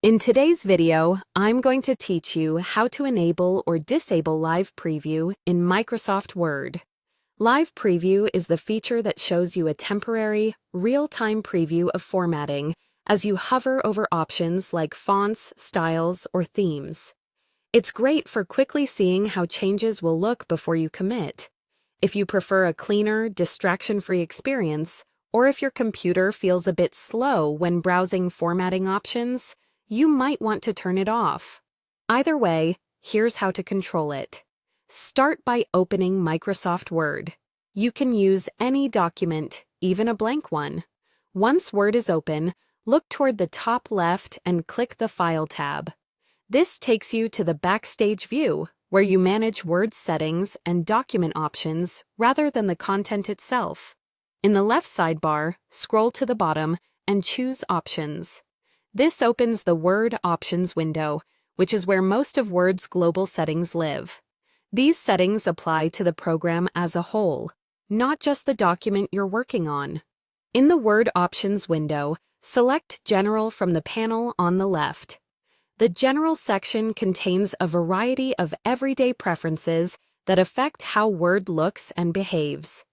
In today's video, I'm going to teach you how to enable or disable Live Preview in Microsoft Word. Live Preview is the feature that shows you a temporary, real-time preview of formatting as you hover over options like fonts, styles, or themes. It's great for quickly seeing how changes will look before you commit. If you prefer a cleaner, distraction-free experience, or if your computer feels a bit slow when browsing formatting options, you might want to turn it off. Either way, here's how to control it. Start by opening Microsoft Word. You can use any document, even a blank one. Once Word is open, look toward the top left and click the File tab. This takes you to the Backstage view, where you manage Word settings and document options rather than the content itself. In the left sidebar, scroll to the bottom and choose Options. This opens the Word Options window, which is where most of Word's global settings live. These settings apply to the program as a whole, not just the document you're working on. In the Word Options window, select General from the panel on the left. The General section contains a variety of everyday preferences that affect how Word looks and behaves.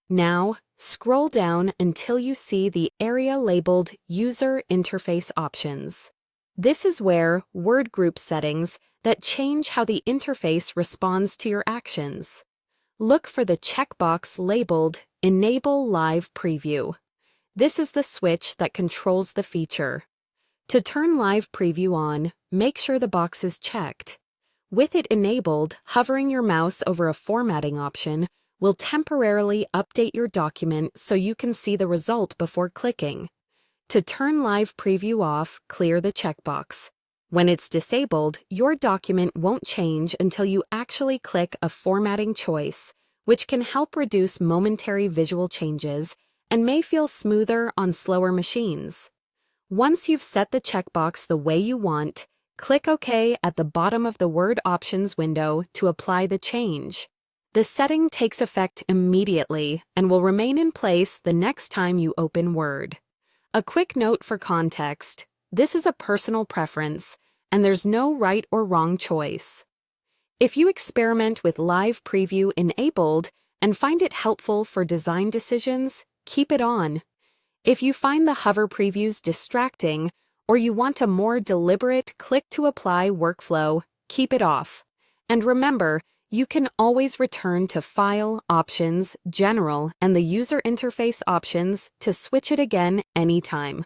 Now, scroll down until you see the area labeled User Interface Options. This is where word group settings that change how the interface responds to your actions. Look for the checkbox labeled Enable Live Preview. This is the switch that controls the feature. To turn Live Preview on, make sure the box is checked. With it enabled, hovering your mouse over a formatting option will temporarily update your document so you can see the result before clicking. To turn Live Preview off, clear the checkbox. When it's disabled, your document won't change until you actually click a formatting choice, which can help reduce momentary visual changes and may feel smoother on slower machines. Once you've set the checkbox the way you want, click OK at the bottom of the Word Options window to apply the change. The setting takes effect immediately and will remain in place the next time you open Word. A quick note for context: this is a personal preference, and there's no right or wrong choice. If you experiment with Live Preview enabled and find it helpful for design decisions, keep it on. If you find the hover previews distracting, or you want a more deliberate click-to-apply workflow, keep it off. And remember, you can always return to File, Options, General, and the User Interface options to switch it again anytime.